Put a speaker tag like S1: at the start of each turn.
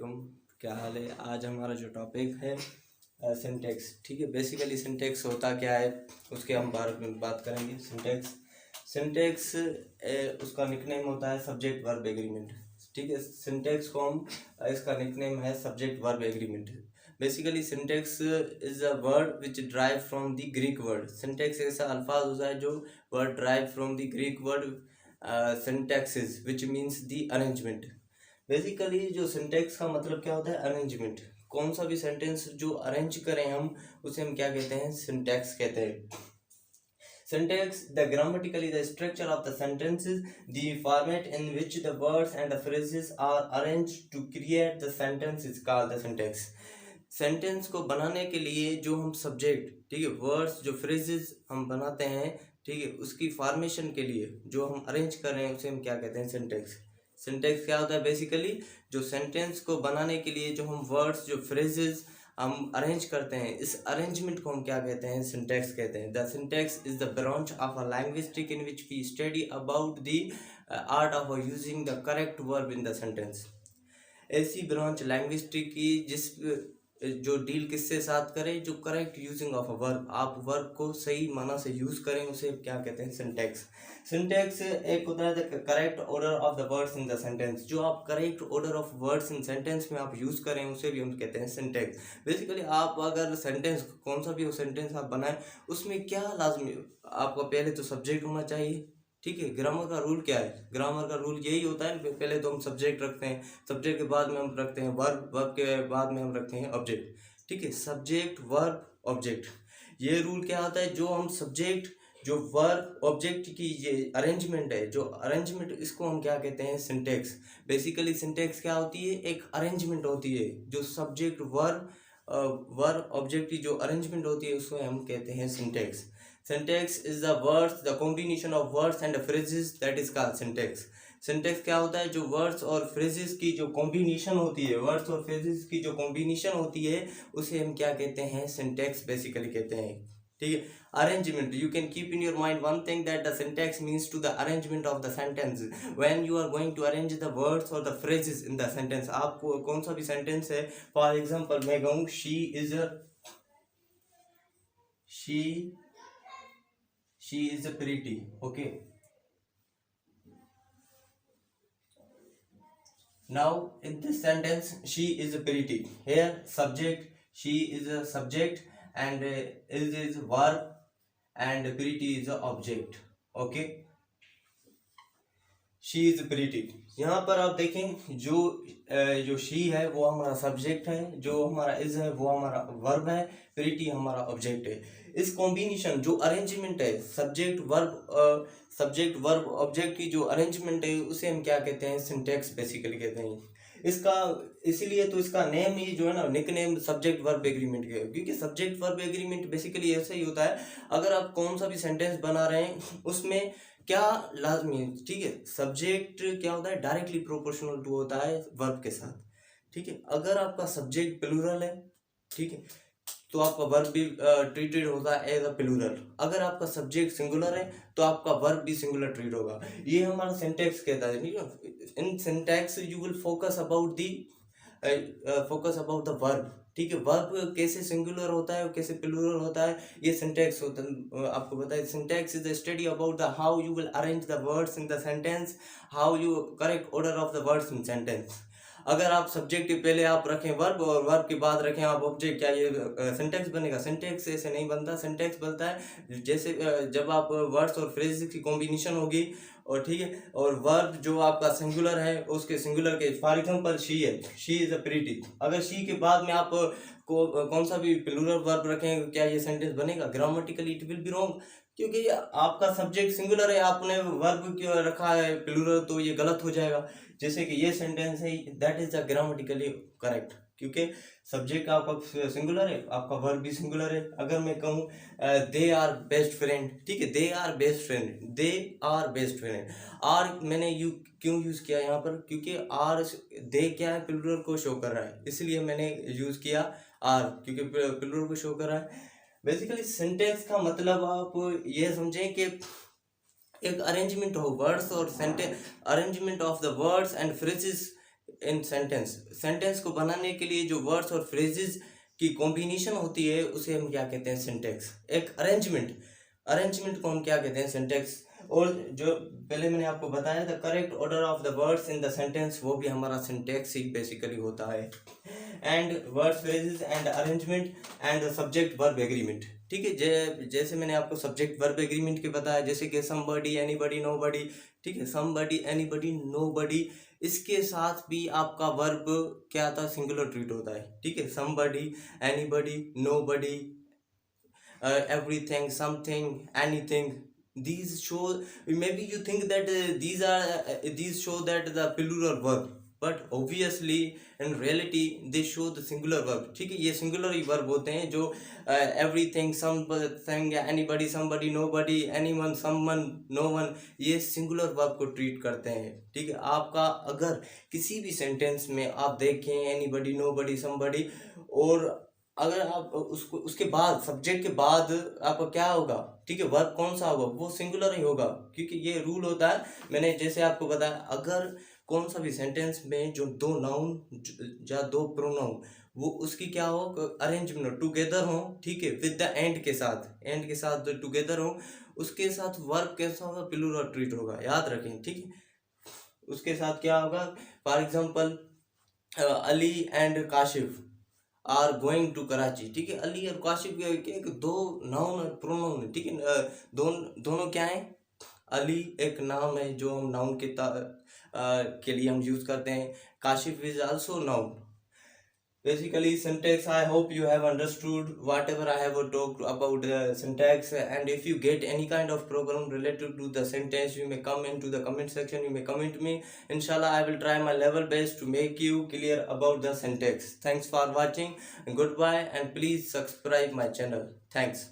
S1: वालेकुम। क्या हाल है? आज हमारा जो टॉपिक है सिंटेक्स, ठीक है। बेसिकली सिंटेक्स होता क्या है उसके हम बारे में बात करेंगे। सिंटेक्स उसका निकनेम होता है सब्जेक्ट वर्ब एग्रीमेंट, ठीक है। सिंटेक्स को हम इसका निकनेम है subject verb agreement. Basically syntax is a word which drive from the Greek word. Syntax ऐसा अल्फाज होता है जो word drive from the Greek word syntaxis which means the arrangement. Basically जो सिंटेक्स का मतलब क्या होता है? अरेंजमेंट। कौन सा भी सेंटेंस जो अरेंज करें हम, उसे हम क्या कहते हैं? सिंटेक्स कहते हैं। Syntax, the grammatically the structure of the sentences, the format in which the words and the phrases are arranged to create the sentence is called the syntax. Sentence को बनाने के लिए जो हम सब्जेक्ट, ठीक है, वर्ड्स, जो फ्रेजेस हम बनाते हैं, ठीक है, उसकी फॉर्मेशन के लिए जो हम अरेंज कर रहे हैं उसे हम क्या कहते हैं? सिंटेक्स। सिंटेक्स क्या होता है? बेसिकली जो सेंटेंस को बनाने के लिए जो हम वर्ड्स, जो फ्रेजेस हम अरेंज करते हैं, इस अरेंजमेंट को हम क्या कहते हैं? सिंटेक्स कहते हैं। The syntax is the branch of a linguistic in which we study about the art of using the correct verb in the sentence. ऐसी ब्रांच लैंग्विस्टिक की जिस जो डील किससे साथ करे? जो correct using of a verb, आप verb को सही माना से यूज करें, उसे क्या कहते हैं? सिंटेक्स। सिंटेक्स एक होता है the correct order of the words in the sentence. जो आप correct order of words in sentence में आप यूज करें, उसे भी हम कहते हैं सिंटेक्स। बेसिकली आप अगर सेंटेंस, कौन सा भी हो सेंटेंस आप बनाएं, उसमें क्या लाजमी, आपका पहले तो सब्जेक्ट होना चाहिए, ठीक है। ग्रामर का रूल क्या है? ग्रामर का रूल यही होता है, पहले तो हम सब्जेक्ट रखते हैं, सब्जेक्ट के बाद में हम रखते हैं वर्ब, वर्ब के बाद में हम रखते हैं ऑब्जेक्ट, ठीक है। सब्जेक्ट वर्ब ऑब्जेक्ट, ये रूल क्या होता है? जो हम सब्जेक्ट, जो वर्ब ऑब्जेक्ट की ये अरेंजमेंट है, जो अरेंजमेंट, इसको हम क्या कहते हैं? सिंटेक्स। बेसिकली सिंटेक्स क्या होती है? एक अरेंजमेंट होती है। जो सब्जेक्ट वर्ब वर्ब ऑब्जेक्ट की जो अरेंजमेंट होती है, उसको हम कहते हैं syntax. Syntax is the words, the combination of words and phrases that is called syntax. Syntax क्या होता है? जो words और phrases की जो combination होती है, words और phrases की जो combination होती है, उसे हम क्या कहते हैं? syntax basically कहते हैं, ठीक है। Arrangement, you can keep in your mind one thing that the syntax means to the arrangement of the sentence. When you are going to arrange the words or the phrases in the sentence, आपको कौन सा भी sentence है, for example मैं कहूँ she is pretty, okay. Now in this sentence, she is pretty, here subject, she is a subject, and is verb, and pretty is a object, okay. She is pretty. यहाँ पर आप देखें, जो she है वो हमारा सब्जेक्ट है, जो हमारा इज है वो हमारा वर्ब है, प्रीटी हमारा ऑब्जेक्ट है। इस कॉम्बिनेशन, जो अरेंजमेंट है, सब्जेक्ट वर्ब ऑब्जेक्ट की जो अरेंजमेंट है, उसे हम क्या कहते हैं? सिंटेक्स बेसिकली कहते हैं। इसका इसीलिए तो इसका नेम ही जो है ना, nickname subject verb agreement के, क्योंकि सब्जेक्ट वर्ब एग्रीमेंट बेसिकली ऐसा ही होता है। अगर आप कौन सा भी सेंटेंस बना रहे हैं, उसमें क्या लाजमी है, ठीक है। सब्जेक्ट क्या होता है? डायरेक्टली प्रोपोर्शनल टू होता है वर्ब के साथ, ठीक है। अगर आपका सब्जेक्ट प्लूरल है, ठीक है, तो आपका वर्ब भी ट्रीटेड होगा एज अ प्लूरल। अगर आपका सब्जेक्ट सिंगुलर है, तो आपका वर्ब भी सिंगुलर ट्रीट होगा। ये हमारा सिंटेक्स कहता है, ठीक है। In syntax you will focus about the verb, ठीक है। वर्ब कैसे सिंगुलर होता है और कैसे प्लूरल होता है, ये सिंटेक्स होता है, आपको बताइए। Syntax is the study about the how you will arrange the words in the sentence, how you correct order of the words in sentence. अगर आप सब्जेक्ट के पहले आप रखें वर्ब और वर्ब के बाद रखें आप ऑब्जेक्ट, क्या ये सिंटेक्स बनेगा? सिंटेक्स ऐसे नहीं बनता। सिंटेक्स बनता है जैसे जब आप वर्ड्स और फ्रेज की कॉम्बिनेशन होगी, और ठीक है, और वर्ब जो आपका सिंगुलर है, उसके सिंगुलर के, फॉर एग्जांपल शी है, शी इज अ प्रीटी। अगर शी के बाद में आप कौन सा भी प्लूरल वर्ब रखें, क्या ये सेंटेंस बनेगा? Grammatically it will be wrong, क्योंकि आपका सब्जेक्ट सिंगुलर है, आपने वर्ब क्यों रखा है प्लूरल, तो ये गलत हो जाएगा। जैसे कि ये सेंटेंस है, that is the grammatically correct, क्योंकि सब्जेक्ट आपका सिंगुलर है, आपका वर्ब भी सिंगुलर है। अगर मैं कहूँ दे आर बेस्ट फ्रेंड, ठीक है, they are best friend, they are best friend. Are मैंने क्यों यूज किया यहाँ पर? क्योंकि आर, दे क्या है? प्लूरल को शो कर रहा है, इसलिए मैंने यूज किया आर, क्योंकि प्लूरल को शो कर रहा है। बेसिकली सिंटेक्स का मतलब आप ये समझें कि एक अरेंजमेंट हो वर्ड्स और sentence, arrangement of the words and phrases in sentence को बनाने के लिए जो वर्ड्स और फ्रेजेस की कॉम्बिनेशन होती है उसे हम क्या कहते हैं, सिंटेक्स। एक अरेंजमेंट को हम क्या कहते हैं, सिंटेक्स। और जो पहले मैंने आपको बताया था correct order of the words in the sentence, वो भी हमारा सिंटेक्स ही बेसिकली होता है। And word phrases and arrangement and subject verb agreement, ठीक है। जैसे मैंने आपको सब्जेक्ट वर्ब एग्रीमेंट के बताया, जैसे कि समबडी, एनीबडी, नोबडी, ठीक है। समबडी, एनीबडी, नोबडी, इसके साथ भी आपका वर्ब क्या आता है, सिंगुलर ट्रीट होता है, ठीक है। Somebody, anybody, nobody, everything, something, anything, these show, maybe you think that these show that the plural verb, but obviously in reality they show the singular verb, ठीक है। ये singular ही verb होते हैं जो everything, something, anybody, somebody, nobody, anyone, someone, no one, ये singular verb को treat करते हैं, ठीक है। आपका अगर किसी भी सेंटेंस में आप देखें anybody, nobody, somebody, और अगर आप उसके बाद सब्जेक्ट के बाद आपका क्या होगा, ठीक है, वर्ब कौन सा होगा, वो सिंगुलर ही होगा, क्योंकि ये रूल होता है। मैंने जैसे आपको बताया, अगर कौन सा भी सेंटेंस में जो दो नाउन या दो प्रोनाउन, वो उसकी क्या हो, अरेंजमेंट टुगेदर हो, ठीक है, विद द एंड के साथ टुगेदर हो, उसके साथ वर्ब कैसा होगा, प्लूरल ट्रीट होगा, याद रखें, ठीक है। उसके साथ क्या होगा, for example Ali and Kashif are going to Karachi, ठीक है। अली और काशिफ के दो नाउन और प्रोनाउन है, ठीक है। दोनों क्या है, अली एक नाम है जो हम नाउन के लिए हम यूज करते हैं, Kashif is also known. Basically, syntax, I hope you have understood whatever I have talked about syntax, and if you get any kind of problem related to the sentence, you may come into the comment section, you may comment me. Inshallah, I will try my level best to make you clear about the syntax. Thanks for watching, goodbye, and please subscribe my channel. Thanks.